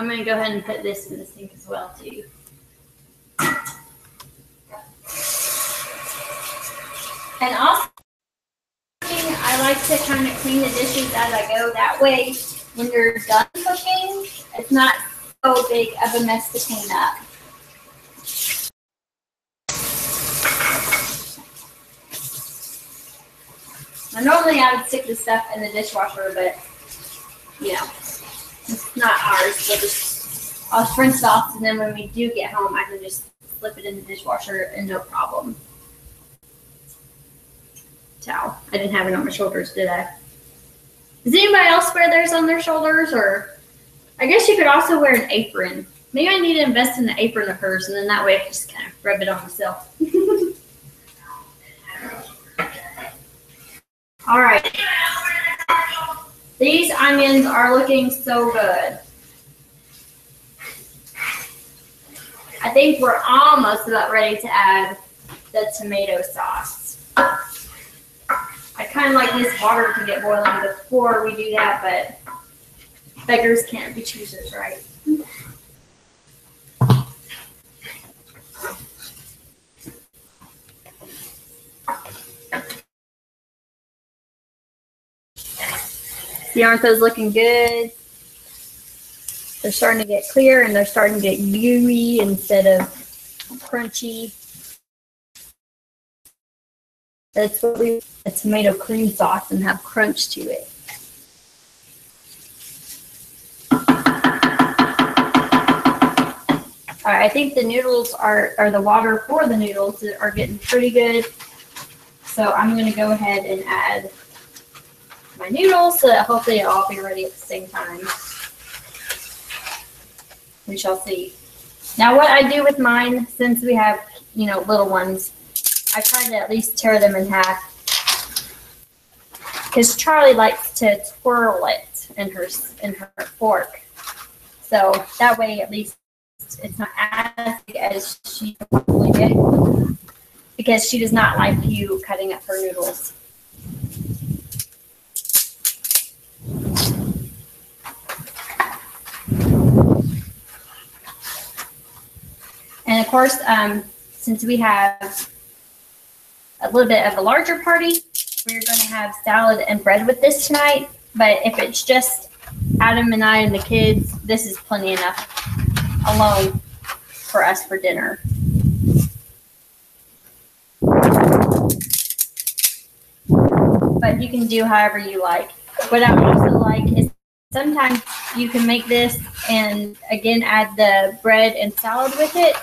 I'm going to go ahead and put this in the sink as well, too. And also, I like to kind of clean the dishes as I go. That way, when you're done cooking, it's not so big of a mess to clean up. Now, normally I would stick this stuff in the dishwasher, but, you know, it's not ours. I'll rinse it off, and then when we do get home, I can just slip it in the dishwasher and no problem. Towel. I didn't have it on my shoulders, did I? Does anybody else wear theirs on their shoulders? Or I guess you could also wear an apron. Maybe I need to invest in the apron of hers, and then that way I can just kind of rub it on myself. All right. These onions are looking so good. I think we're almost about ready to add the tomato sauce. I kind of like this water to get boiling before we do that, but beggars can't be choosers, right? See, aren't those looking good? They're starting to get clear and they're starting to get gooey instead of crunchy. That's what we a tomato cream sauce and have crunch to it. All right, I think the noodles or the water for the noodles are getting pretty good. So I'm going to go ahead and add my noodles so that hopefully it'll all be ready at the same time. We shall see. Now what I do with mine, since we have, you know, little ones, I try to at least tear them in half. Because Charlie likes to twirl it in her fork. So that way at least it's not as big as she would probably get. Because she does not like you cutting up her noodles. And of course, since we have a little bit of a larger party, we're going to have salad and bread with this tonight. But if it's just Adam and I and the kids, this is plenty enough alone for us for dinner. But you can do however you like. What I also like is sometimes you can make this and again add the bread and salad with it.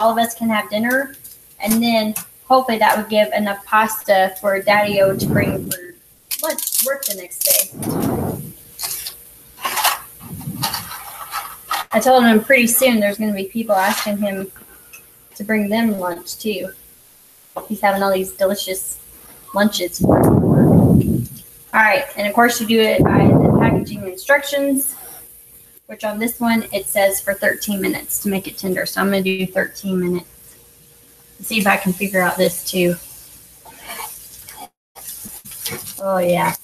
All of us can have dinner, and then hopefully that would give enough pasta for Daddy-O to bring for lunch work the next day. I told him pretty soon there's going to be people asking him to bring them lunch too. He's having all these delicious lunches. All right, and of course you do it by the packaging instructions, which on this one it says for 13 minutes to make it tender. So I'm going to do 13 minutes. Let's see if I can figure out this too. Oh yeah.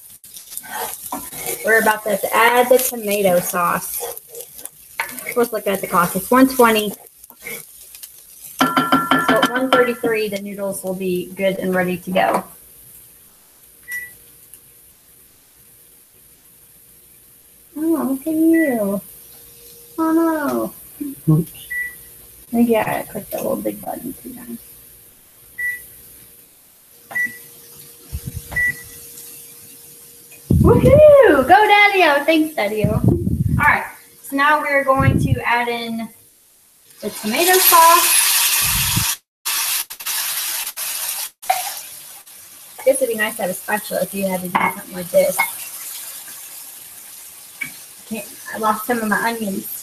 We're about to add the tomato sauce. Let's look at the cost. It's $120. So at $133, the noodles will be good and ready to go. Oh, look at you. Oh no. Oops. Maybe I gotta click that little big button 2 times. Woohoo! Go Daddy-O! Thanks, Daddy-O. Alright, so now we're going to add in the tomato sauce. I guess it'd be nice to have a spatula if you had to do something like this. I lost some of my onions.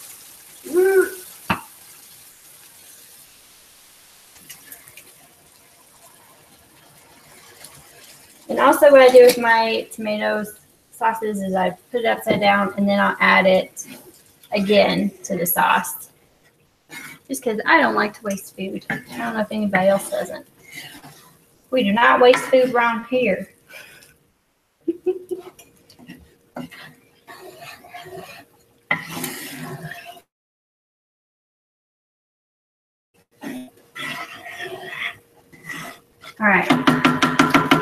And also what I do with my tomato sauces is I put it upside down and then I'll add it again to the sauce. Just because I don't like to waste food. I don't know if anybody else doesn't. We do not waste food around here. All right.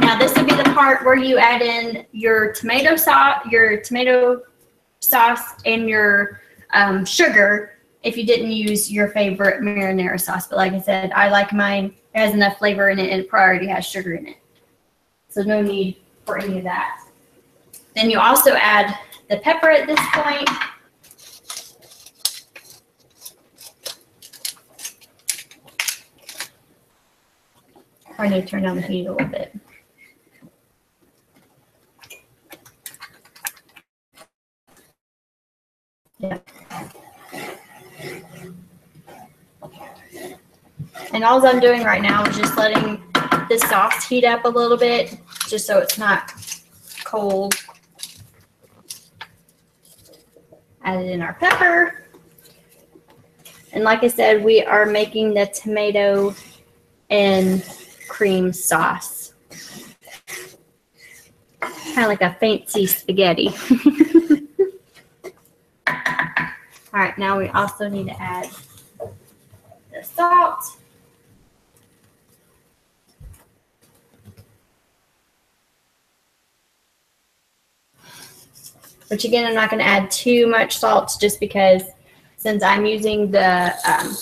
Now this would be the part where you add in your tomato sauce, and your sugar if you didn't use your favorite marinara sauce. But like I said, I like mine. It has enough flavor in it and it already has sugar in it. So no need for any of that. Then you also add the pepper at this point. I need to turn down the heat a little bit. Yeah. And all I'm doing right now is just letting the sauce heat up a little bit, just so it's not cold. Added in our pepper. And like I said, we are making the tomato and cream sauce. Kind of like a fancy spaghetti. All right, now we also need to add the salt. Which again, I'm not going to add too much salt just because since I'm using the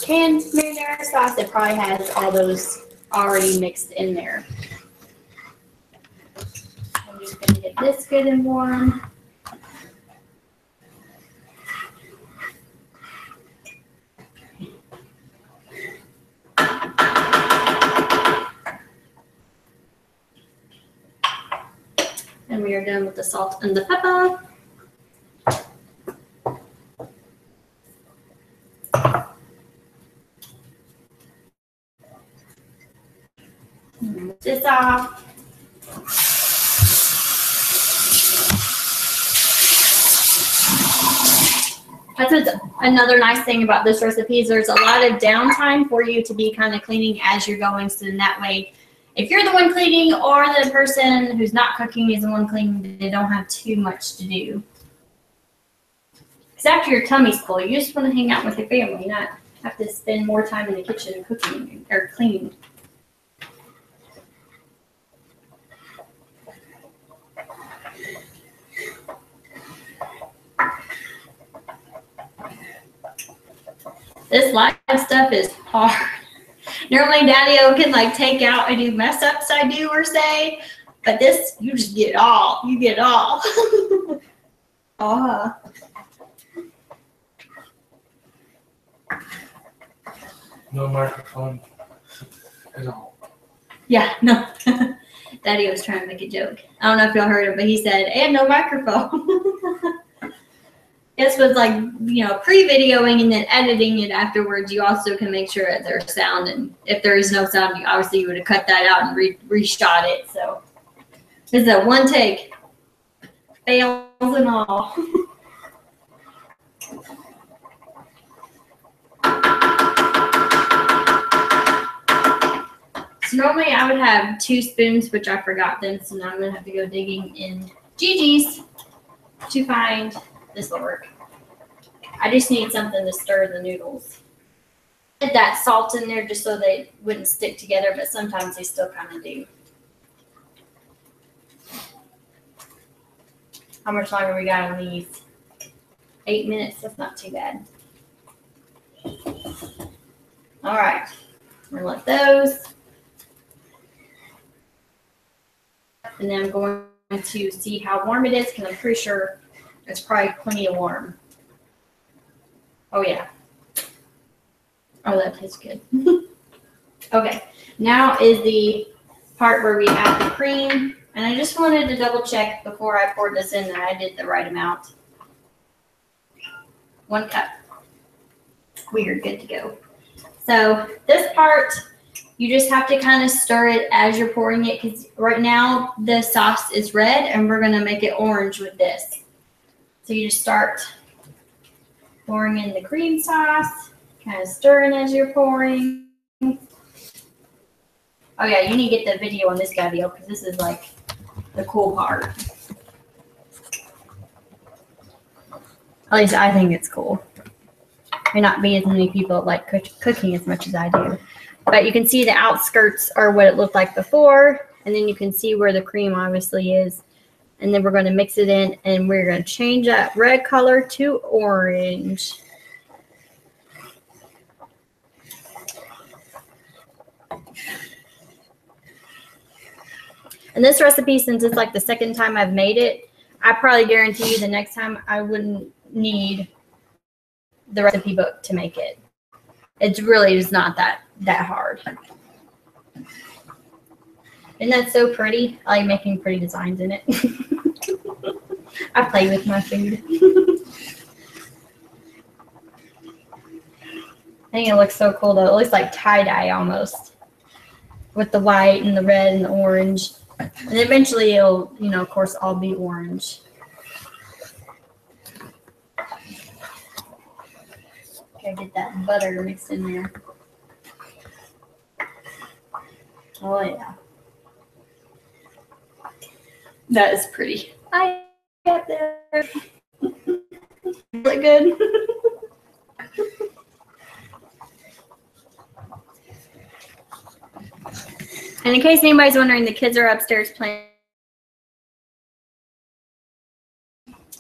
canned marinara sauce, it probably has all those already mixed in there. I'm just going to get this good and warm. And we are done with the salt and the pepper. This off. That's another nice thing about this recipe is there's a lot of downtime for you to be kind of cleaning as you're going. So in that way, if you're the one cleaning or the person who's not cooking is the one cleaning, they don't have too much to do. Because after your tummy's full, you just want to hang out with your family, not have to spend more time in the kitchen cooking or cleaning. This live stuff is hard. Normally Daddy-O can like take out any mess ups I do or say, but this, you just get all. You get all. No microphone at all. Yeah, no. Daddy was trying to make a joke. I don't know if y'all heard him, but he said, and no microphone. This was like, you know, pre-videoing and then editing it afterwards. You also can make sure that there's sound, and if there is no sound, you obviously would have cut that out and reshot it. So this is a one take, fails and all. So normally I would have 2 spoons, which I forgot then, so now I'm gonna have to go digging in Gigi's to find. This will work. I just need something to stir the noodles. Add that salt in there just so they wouldn't stick together, but sometimes they still kind of do. How much longer we got on these? 8 minutes, that's not too bad. All right, we're gonna let those. And then I'm going to see how warm it is because I'm pretty sure it's probably plenty of warm. Oh yeah. Oh, that tastes good. Okay, now is the part where we add the cream. And I just wanted to double check before I poured this in that I did the right amount. 1 cup. We are good to go. So this part, you just have to kind of stir it as you're pouring it because right now the sauce is red and we're going to make it orange with this. So you just start pouring in the cream sauce, kind of stirring as you're pouring. Oh yeah, you need to get the video on this guy, because this is like the cool part. At least I think it's cool. may not be as many people that like cooking as much as I do. But you can see the outskirts are what it looked like before, and then you can see where the cream obviously is. And then we're going to mix it in, and we're going to change that red color to orange. And this recipe, since it's like the second time I've made it, I probably guarantee you the next time I wouldn't need the recipe book to make it. It's really just not that hard. Isn't that so pretty? I like making pretty designs in it. I play with my food. I think it looks so cool though. It looks like tie-dye almost, with the white and the red and the orange. And eventually it'll, you know, of course, all be orange. Gotta get that butter mixed in there. Oh yeah. That is pretty. I got there. Look good. And in case anybody's wondering, the kids are upstairs playing.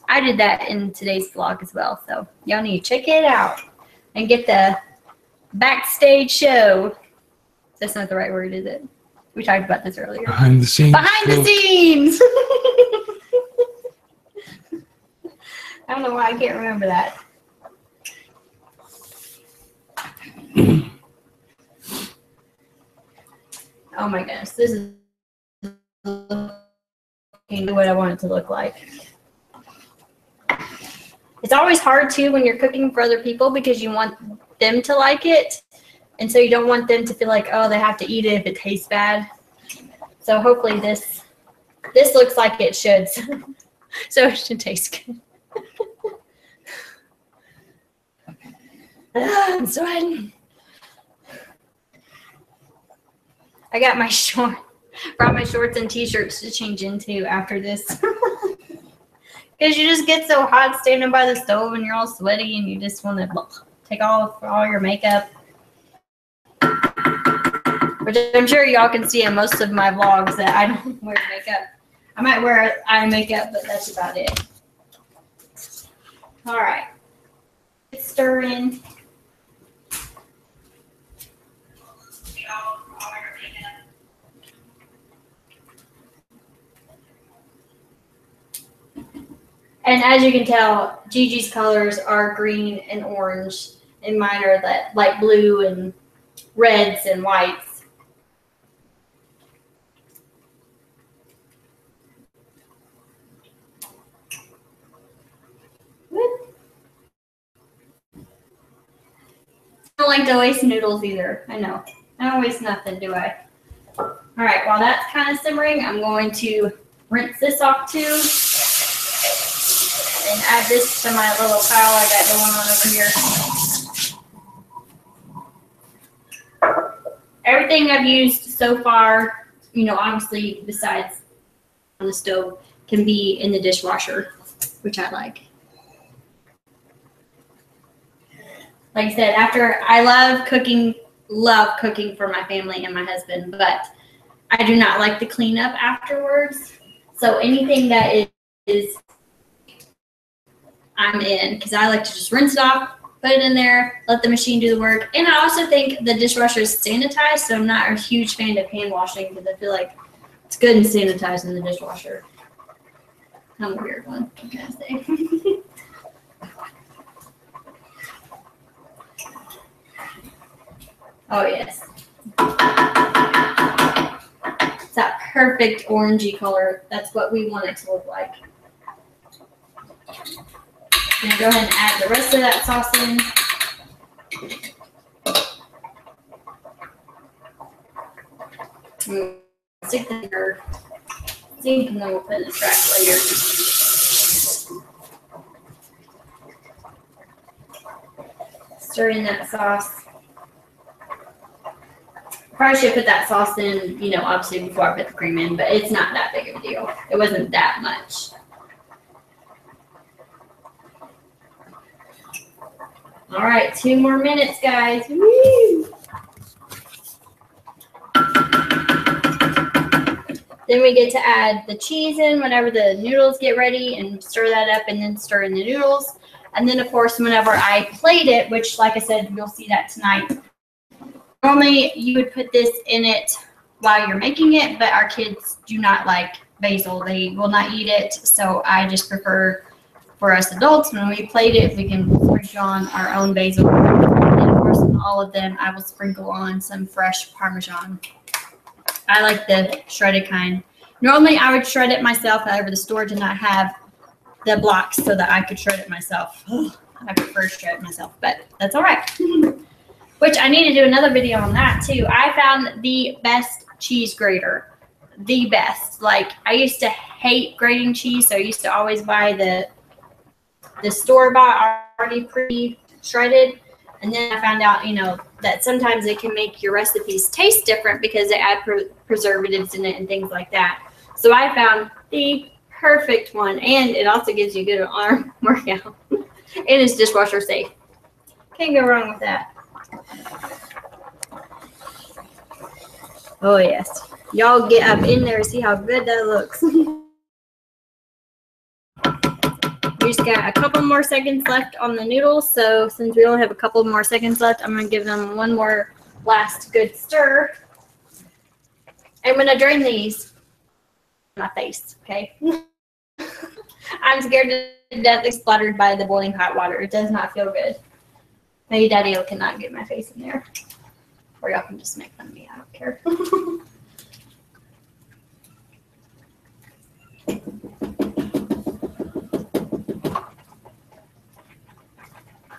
I did that in today's vlog as well, so y'all need to check it out and get the backstage show. That's not the right word, is it? We talked about this earlier. Behind the scenes. Behind the scenes! I don't know why I can't remember that. Oh my goodness, this is what I want it to look like. It's always hard too when you're cooking for other people because you want them to like it. And so you don't want them to feel like, oh, they have to eat it if it tastes bad. So hopefully this looks like it should. So it should taste good. I'm sweating. I got my brought my shorts and t-shirts to change into after this. Because you just get so hot standing by the stove and you're all sweaty and you just want to take off all your makeup. Which I'm sure y'all can see in most of my vlogs that I don't wear makeup. I might wear eye makeup, but that's about it. All right. Stir in. And as you can tell, Gigi's colors are green and orange, and mine are that light blue and reds and whites. I don't like to waste noodles either. I know. I don't waste nothing, do I? All right, while that's kind of simmering, I'm going to rinse this off too. And add this to my little pile I got going on over here. Everything I've used so far, you know, obviously besides on the stove, can be in the dishwasher, which I like. Like I said, I love cooking for my family and my husband, but I do not like to clean up afterwards. So anything that is I'm in, because I like to just rinse it off, put it in there, let the machine do the work. And I also think the dishwasher is sanitized, so I'm not a huge fan of hand washing because I feel like it's good and sanitized in the dishwasher. I'm a weird one, what can I say? Oh, yes. It's that perfect orangey color. That's what we want it to look like. I'm going to go ahead and add the rest of that sauce in. Stick the finger, sink, and then we'll put in the track later. Stir in that sauce. Probably should put that sauce in, you know, obviously before I put the cream in, but it's not that big of a deal. It wasn't that much. All right, 2 more minutes, guys. Woo! Then we get to add the cheese in whenever the noodles get ready and stir that up and then stir in the noodles. And then, of course, whenever I plate it, which, like I said, you'll see that tonight. Normally, you would put this in it while you're making it, but our kids do not like basil. They will not eat it, so I just prefer for us adults, when we plate it, we can sprinkle on our own basil. And, of course, on all of them, I will sprinkle on some fresh Parmesan. I like the shredded kind. Normally, I would shred it myself. However, the store did not have the blocks so that I could shred it myself. I prefer to shred it myself, but that's all right. Which I need to do another video on that too. I found the best cheese grater. The best. Like, I used to hate grating cheese, so I used to always buy the store-bought already pre-shredded. And then I found out, that sometimes it can make your recipes taste different because they add preservatives in it and things like that. So I found the perfect one, and it also gives you a good arm workout. And it's dishwasher safe. Can't go wrong with that. Oh yes, y'all get up in there and see how good that looks. We just got a couple more seconds left on the noodles, so since we only have a couple more seconds left, I'm going to give them one more last good stir. And when I drain these, my face, okay? I'm scared to death splattered by the boiling hot water. It does not feel good. Maybe Daddy cannot get my face in there. Or y'all can just make fun of me. I don't care.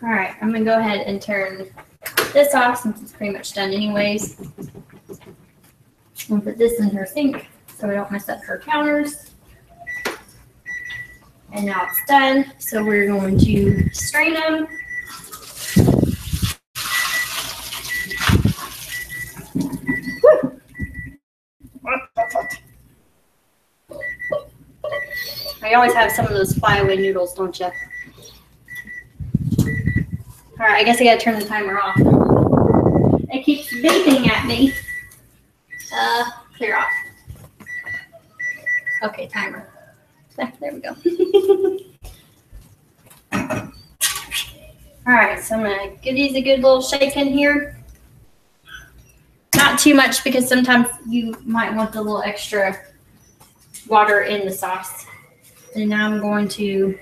All right, I'm going to go ahead and turn this off since it's pretty much done anyways. And put this in her sink so we don't mess up her counters. And now it's done, so we're going to strain them. Woo. I always have some of those flyaway noodles, don't you? All right, I guess I gotta turn the timer off. It keeps beeping at me. Clear off. Okay, timer. There we go. All right, so I'm gonna give these a good little shake in here. Not too much because sometimes you might want a little extra water in the sauce. And now I'm going to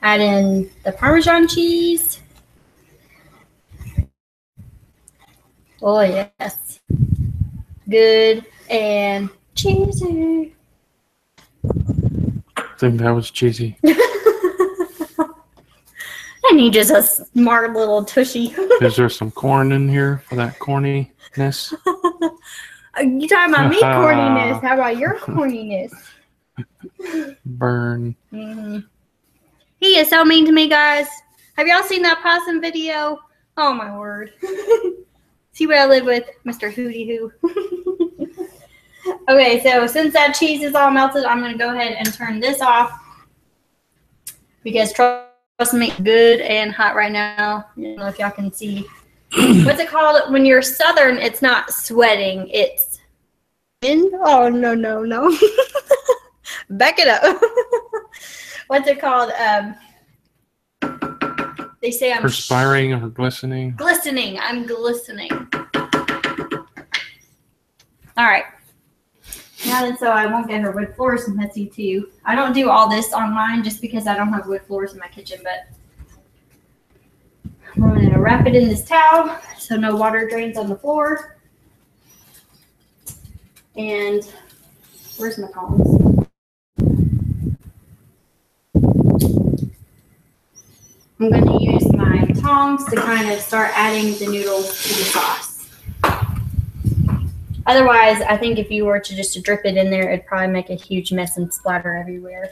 add in the Parmesan cheese. Oh, yes. Good and cheesy. I think that was cheesy. And he just a smart little tushy. Is there some corn in here for that corniness? You talking about me corniness? How about your corniness? Burn. Mm-hmm. He is so mean to me, guys. Have y'all seen that possum video? Oh my word. See what I live with, Mr. Hootie Hoo. Okay, so since that cheese is all melted, I'm going to go ahead and turn this off. Because trust me, good and hot right now. I don't know if y'all can see. What's it called? When you're southern, it's not sweating. It's in. Oh, no. Back it up. What's it called? They say I'm perspiring or glistening. Glistening. I'm glistening. All right. Now then, so I won't get her wood floors messy too. I don't do all this on mine just because I don't have wood floors in my kitchen, but I'm going to wrap it in this towel so no water drains on the floor. And where's my tongs? I'm going to use my tongs to kind of start adding the noodles to the sauce. Otherwise, I think if you were to just drip it in there, it'd probably make a huge mess and splatter everywhere.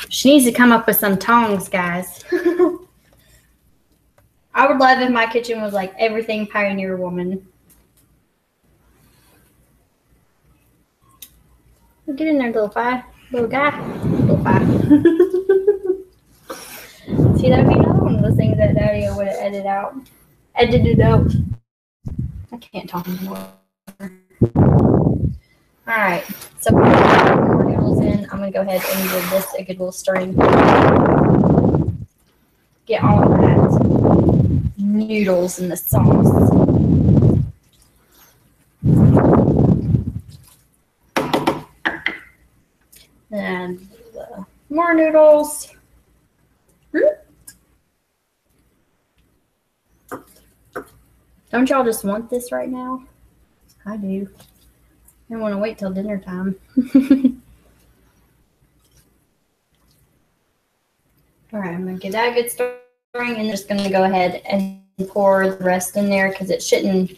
She needs to come up with some tongs, guys. I would love if my kitchen was like everything Pioneer Woman. Get in there, little guy. Little guy. See, that'd be another one of those things that Daddy would have edited out. I can't talk anymore. All right, so we're gonna put more noodles in. I'm gonna go ahead and give this a good little stirring. Get all of that noodles in the sauce. And more noodles. Don't y'all just want this right now? I do. I don't want to wait till dinner time. All right, I'm going to give that a good stirring, and just going to go ahead and pour the rest in there because it shouldn't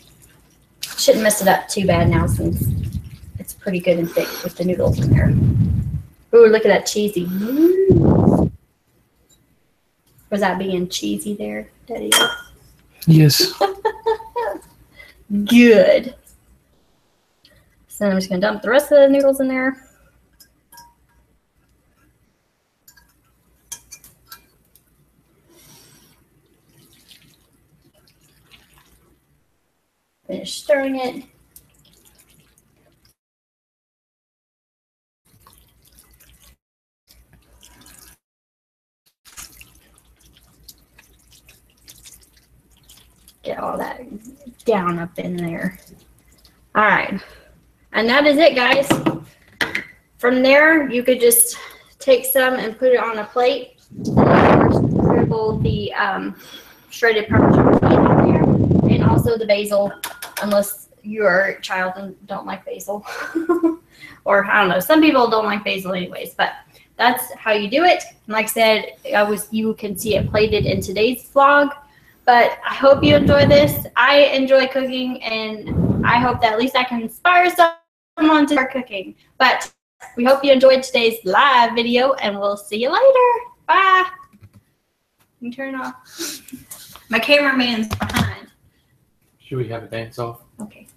mess it up too bad now since it's pretty good and thick with the noodles in there. Ooh, look at that cheesy. Ooh. Was that being cheesy there, Daddy? Yes. Good. So I'm just going to dump the rest of the noodles in there. Finish stirring it. Get all that down up in there. All right. And that is it, guys. From there, you could just take some and put it on a plate. And sprinkle the shredded Parmesan cheese on there. And also the basil, unless you're a child and don't like basil. Or, I don't know. Some people don't like basil anyways. But that's how you do it. And like I said, you can see it plated in today's vlog. But I hope you enjoy this. I enjoy cooking, and I hope that at least I can inspire someone to start cooking. But we hope you enjoyed today's live video, and we'll see you later. Bye. You can turn it off. My cameraman's behind. Should we have a dance off? Okay.